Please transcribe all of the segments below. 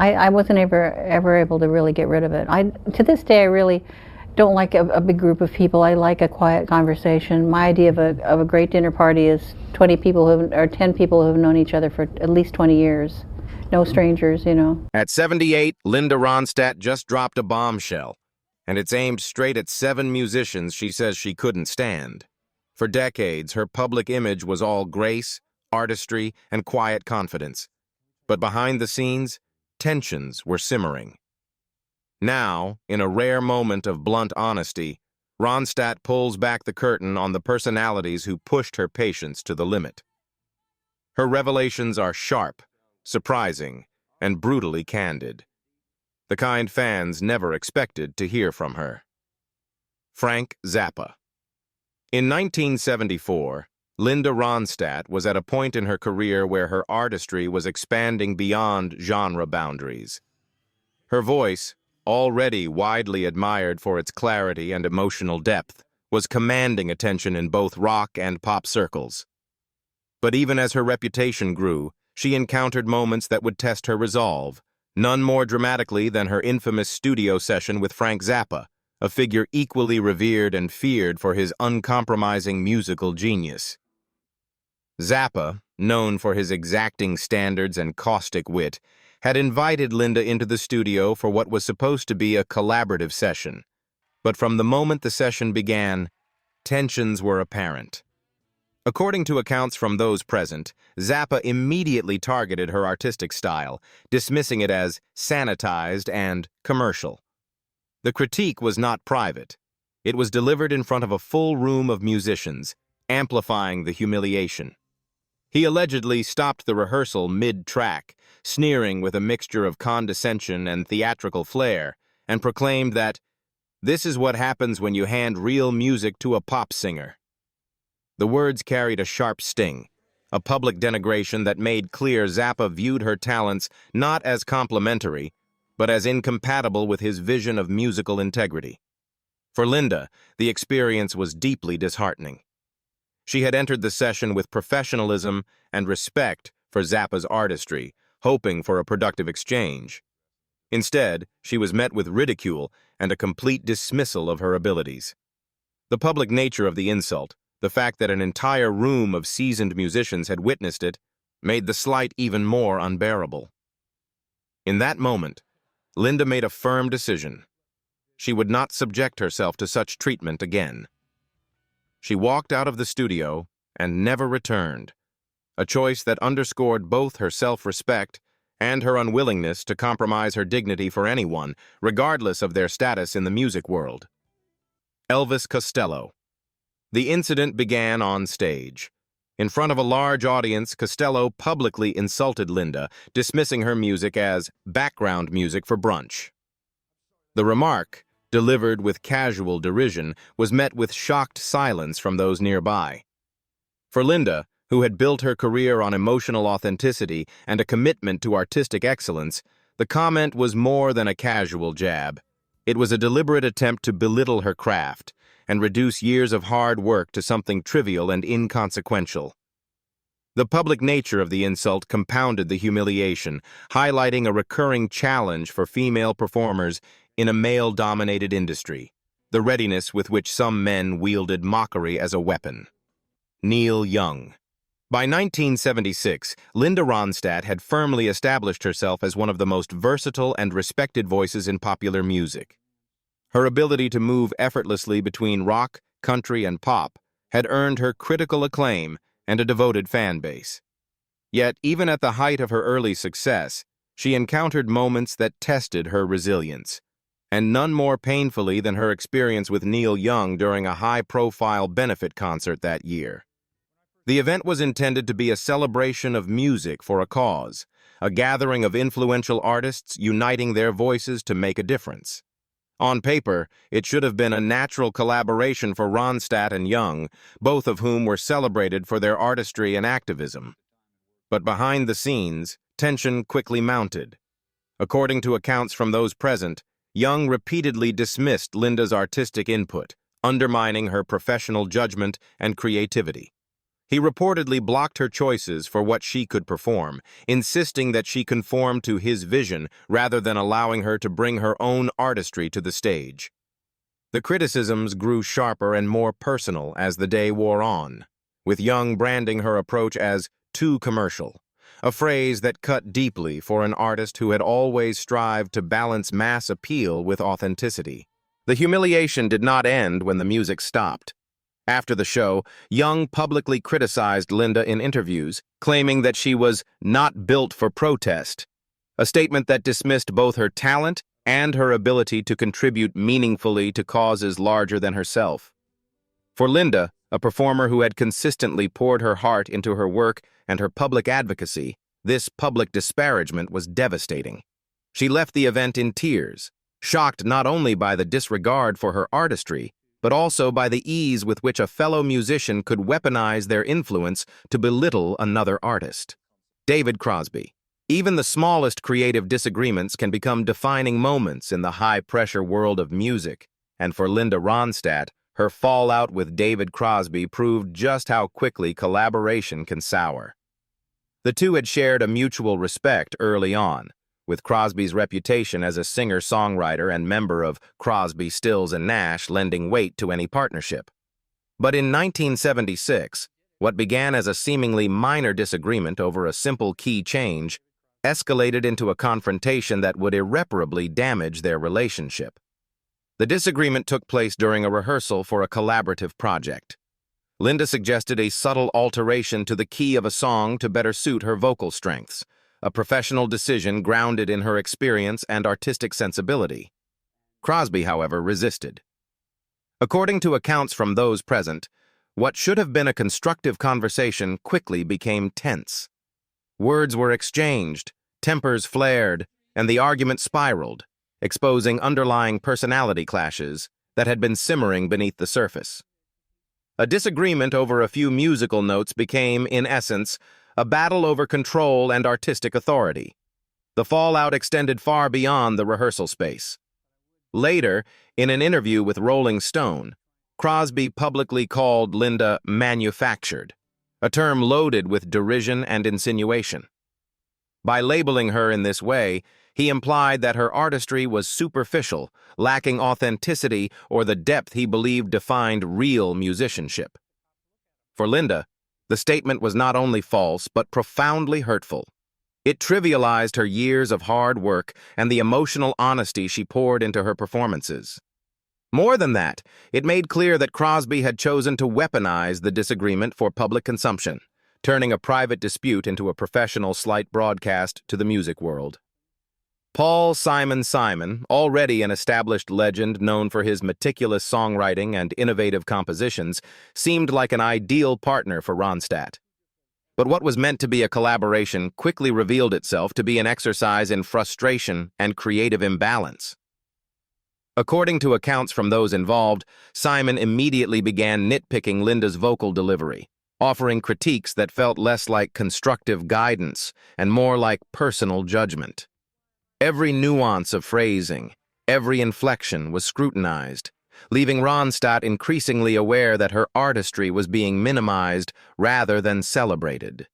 I wasn't ever able to really get rid of it. To this day, I really don't like a big group of people. I like a quiet conversation. My idea of a great dinner party is 20 people or 10 people who have known each other for at least 20 years. No strangers, you know. At 78, Linda Ronstadt just dropped a bombshell, and it's aimed straight at 7 musicians she says she couldn't stand. For decades, her public image was all grace, artistry, and quiet confidence. But behind the scenes, tensions were simmering. Now, in a rare moment of blunt honesty, Ronstadt pulls back the curtain on the personalities who pushed her patience to the limit. Her revelations are sharp, surprising, and brutally candid. The kind fans never expected to hear from her. Frank Zappa. In 1974, Linda Ronstadt was at a point in her career where her artistry was expanding beyond genre boundaries. Her voice, already widely admired for its clarity and emotional depth, was commanding attention in both rock and pop circles. But even as her reputation grew, she encountered moments that would test her resolve, none more dramatically than her infamous studio session with Frank Zappa, a figure equally revered and feared for his uncompromising musical genius. Zappa, known for his exacting standards and caustic wit, had invited Linda into the studio for what was supposed to be a collaborative session. But from the moment the session began, tensions were apparent. According to accounts from those present, Zappa immediately targeted her artistic style, dismissing it as sanitized and commercial. The critique was not private. It was delivered in front of a full room of musicians, amplifying the humiliation. He allegedly stopped the rehearsal mid-track, sneering with a mixture of condescension and theatrical flair, and proclaimed that, "This is what happens when you hand real music to a pop singer." The words carried a sharp sting, a public denigration that made clear Zappa viewed her talents not as complimentary, but as incompatible with his vision of musical integrity. For Linda, the experience was deeply disheartening. She had entered the session with professionalism and respect for Zappa's artistry, hoping for a productive exchange. Instead, she was met with ridicule and a complete dismissal of her abilities. The public nature of the insult, the fact that an entire room of seasoned musicians had witnessed it, made the slight even more unbearable. In that moment, Linda made a firm decision. She would not subject herself to such treatment again. She walked out of the studio and never returned, a choice that underscored both her self-respect and her unwillingness to compromise her dignity for anyone, regardless of their status in the music world. Elvis Costello. The incident began on stage. In front of a large audience, Costello publicly insulted Linda, dismissing her music as background music for brunch. The remark, delivered with casual derision, was met with shocked silence from those nearby. For Linda, who had built her career on emotional authenticity and a commitment to artistic excellence, the comment was more than a casual jab. It was a deliberate attempt to belittle her craft and reduce years of hard work to something trivial and inconsequential. The public nature of the insult compounded the humiliation, highlighting a recurring challenge for female performers in a male-dominated industry, the readiness with which some men wielded mockery as a weapon. Neil Young. By 1976, Linda Ronstadt had firmly established herself as one of the most versatile and respected voices in popular music. Her ability to move effortlessly between rock, country, and pop had earned her critical acclaim and a devoted fan base. Yet, even at the height of her early success, she encountered moments that tested her resilience, and none more painfully than her experience with Neil Young during a high-profile benefit concert that year. The event was intended to be a celebration of music for a cause, a gathering of influential artists uniting their voices to make a difference. On paper, it should have been a natural collaboration for Ronstadt and Young, both of whom were celebrated for their artistry and activism. But behind the scenes, tension quickly mounted. According to accounts from those present, Young repeatedly dismissed Linda's artistic input, undermining her professional judgment and creativity. He reportedly blocked her choices for what she could perform, insisting that she conform to his vision rather than allowing her to bring her own artistry to the stage. The criticisms grew sharper and more personal as the day wore on, with Young branding her approach as too commercial, a phrase that cut deeply for an artist who had always strived to balance mass appeal with authenticity. The humiliation did not end when the music stopped. After the show, Young publicly criticized Linda in interviews, claiming that she was not built for protest, a statement that dismissed both her talent and her ability to contribute meaningfully to causes larger than herself. For Linda, a performer who had consistently poured her heart into her work and her public advocacy, this public disparagement was devastating. She left the event in tears, shocked not only by the disregard for her artistry, but also by the ease with which a fellow musician could weaponize their influence to belittle another artist. David Crosby. Even the smallest creative disagreements can become defining moments in the high-pressure world of music, and for Linda Ronstadt, her fallout with David Crosby proved just how quickly collaboration can sour. The two had shared a mutual respect early on, with Crosby's reputation as a singer-songwriter and member of Crosby, Stills and Nash lending weight to any partnership. But in 1976, what began as a seemingly minor disagreement over a simple key change escalated into a confrontation that would irreparably damage their relationship. The disagreement took place during a rehearsal for a collaborative project. Linda suggested a subtle alteration to the key of a song to better suit her vocal strengths, a professional decision grounded in her experience and artistic sensibility. Crosby, however, resisted. According to accounts from those present, what should have been a constructive conversation quickly became tense. Words were exchanged, tempers flared, and the argument spiraled, exposing underlying personality clashes that had been simmering beneath the surface. A disagreement over a few musical notes became, in essence, a battle over control and artistic authority. The fallout extended far beyond the rehearsal space. Later, in an interview with Rolling Stone, Crosby publicly called Linda manufactured, a term loaded with derision and insinuation. By labeling her in this way, he implied that her artistry was superficial, lacking authenticity or the depth he believed defined real musicianship. For Linda, the statement was not only false but profoundly hurtful. It trivialized her years of hard work and the emotional honesty she poured into her performances. More than that, it made clear that Crosby had chosen to weaponize the disagreement for public consumption, turning a private dispute into a professional slight broadcast to the music world. Paul Simon Simon, already an established legend known for his meticulous songwriting and innovative compositions, seemed like an ideal partner for Ronstadt. But what was meant to be a collaboration quickly revealed itself to be an exercise in frustration and creative imbalance. According to accounts from those involved, Simon immediately began nitpicking Linda's vocal delivery, offering critiques that felt less like constructive guidance and more like personal judgment. Every nuance of phrasing, every inflection was scrutinized, leaving Ronstadt increasingly aware that her artistry was being minimized rather than celebrated.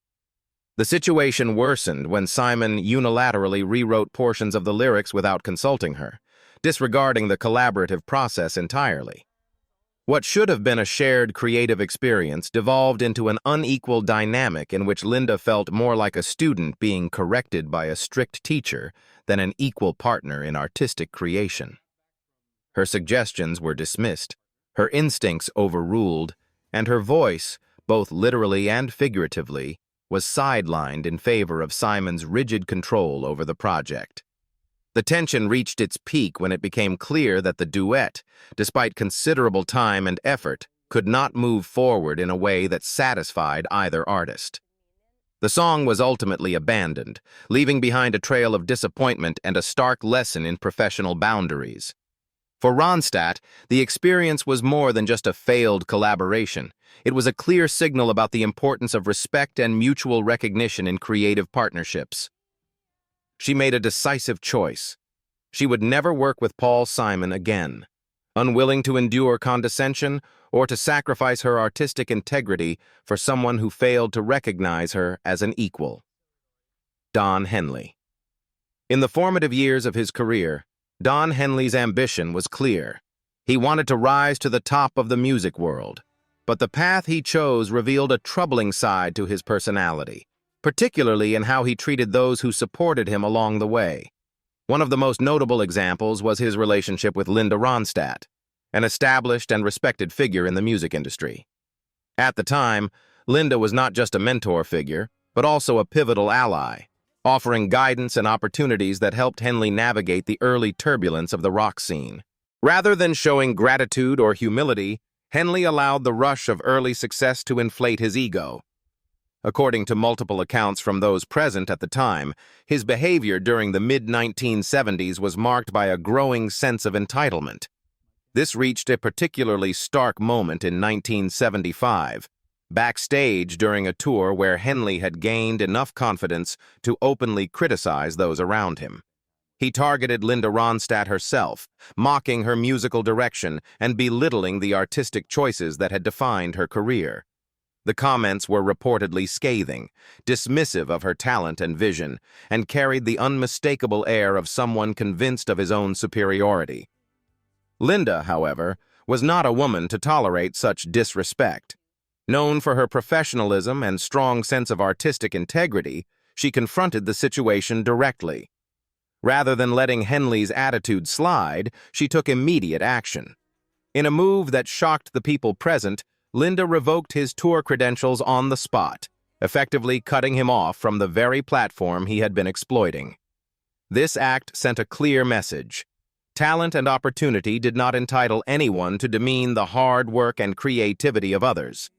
The situation worsened when Simon unilaterally rewrote portions of the lyrics without consulting her, disregarding the collaborative process entirely. What should have been a shared creative experience devolved into an unequal dynamic in which Linda felt more like a student being corrected by a strict teacher than an equal partner in artistic creation. Her suggestions were dismissed, her instincts overruled, and her voice, both literally and figuratively, was sidelined in favor of Simon's rigid control over the project. The tension reached its peak when it became clear that the duet, despite considerable time and effort, could not move forward in a way that satisfied either artist. The song was ultimately abandoned, leaving behind a trail of disappointment and a stark lesson in professional boundaries. For Ronstadt, the experience was more than just a failed collaboration. It was a clear signal about the importance of respect and mutual recognition in creative partnerships. She made a decisive choice. She would never work with Paul Simon again. Unwilling to endure condescension or to sacrifice her artistic integrity for someone who failed to recognize her as an equal. Don Henley. In the formative years of his career, Don Henley's ambition was clear. He wanted to rise to the top of the music world, but the path he chose revealed a troubling side to his personality, particularly in how he treated those who supported him along the way. One of the most notable examples was his relationship with Linda Ronstadt, an established and respected figure in the music industry. At the time, Linda was not just a mentor figure, but also a pivotal ally, offering guidance and opportunities that helped Henley navigate the early turbulence of the rock scene. Rather than showing gratitude or humility, Henley allowed the rush of early success to inflate his ego. According to multiple accounts from those present at the time, his behavior during the mid-1970s was marked by a growing sense of entitlement. This reached a particularly stark moment in 1975, backstage during a tour where Henley had gained enough confidence to openly criticize those around him. He targeted Linda Ronstadt herself, mocking her musical direction and belittling the artistic choices that had defined her career. The comments were reportedly scathing, dismissive of her talent and vision, and carried the unmistakable air of someone convinced of his own superiority. Linda, however, was not a woman to tolerate such disrespect. Known for her professionalism and strong sense of artistic integrity, she confronted the situation directly. Rather than letting Henley's attitude slide, she took immediate action. In a move that shocked the people present, Linda revoked his tour credentials on the spot, effectively cutting him off from the very platform he had been exploiting. This act sent a clear message. Talent and opportunity did not entitle anyone to demean the hard work and creativity of others.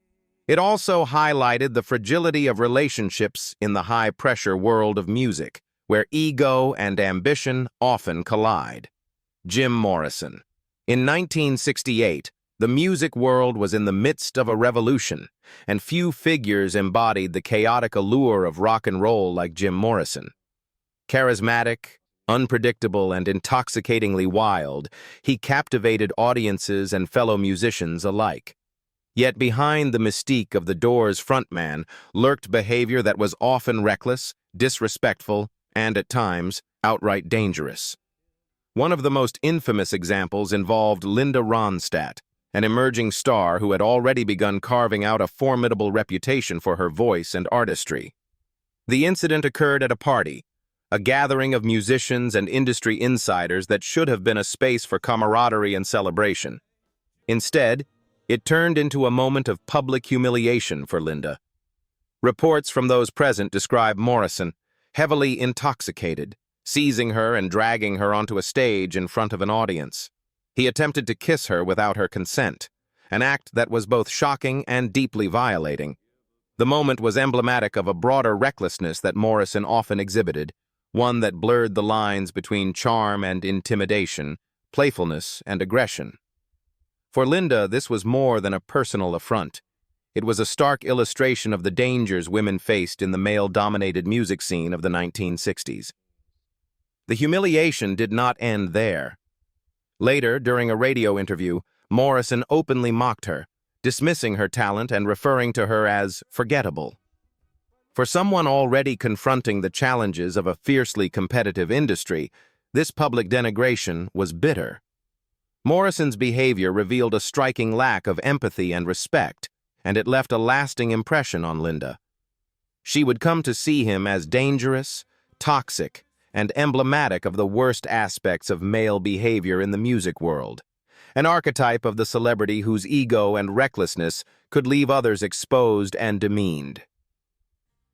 It also highlighted the fragility of relationships in the high-pressure world of music, where ego and ambition often collide. Jim Morrison. In 1968, the music world was in the midst of a revolution, and few figures embodied the chaotic allure of rock and roll like Jim Morrison. Charismatic, unpredictable, and intoxicatingly wild, he captivated audiences and fellow musicians alike. Yet behind the mystique of the Doors' frontman lurked behavior that was often reckless, disrespectful, and at times, outright dangerous. One of the most infamous examples involved Linda Ronstadt, an emerging star who had already begun carving out a formidable reputation for her voice and artistry. The incident occurred at a party, a gathering of musicians and industry insiders that should have been a space for camaraderie and celebration. Instead, it turned into a moment of public humiliation for Linda. Reports from those present describe Morrison, heavily intoxicated, seizing her and dragging her onto a stage in front of an audience. He attempted to kiss her without her consent, an act that was both shocking and deeply violating. The moment was emblematic of a broader recklessness that Morrison often exhibited, one that blurred the lines between charm and intimidation, playfulness and aggression. For Linda, this was more than a personal affront. It was a stark illustration of the dangers women faced in the male-dominated music scene of the 1960s. The humiliation did not end there. Later, during a radio interview, Morrison openly mocked her, dismissing her talent and referring to her as forgettable. For someone already confronting the challenges of a fiercely competitive industry, this public denigration was bitter. Morrison's behavior revealed a striking lack of empathy and respect, and it left a lasting impression on Linda. She would come to see him as dangerous, toxic, and emblematic of the worst aspects of male behavior in the music world, an archetype of the celebrity whose ego and recklessness could leave others exposed and demeaned.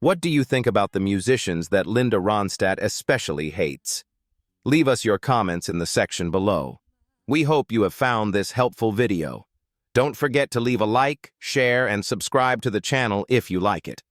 What do you think about the musicians that Linda Ronstadt especially hates? Leave us your comments in the section below. We hope you have found this helpful video. Don't forget to leave a like, share, and subscribe to the channel if you like it.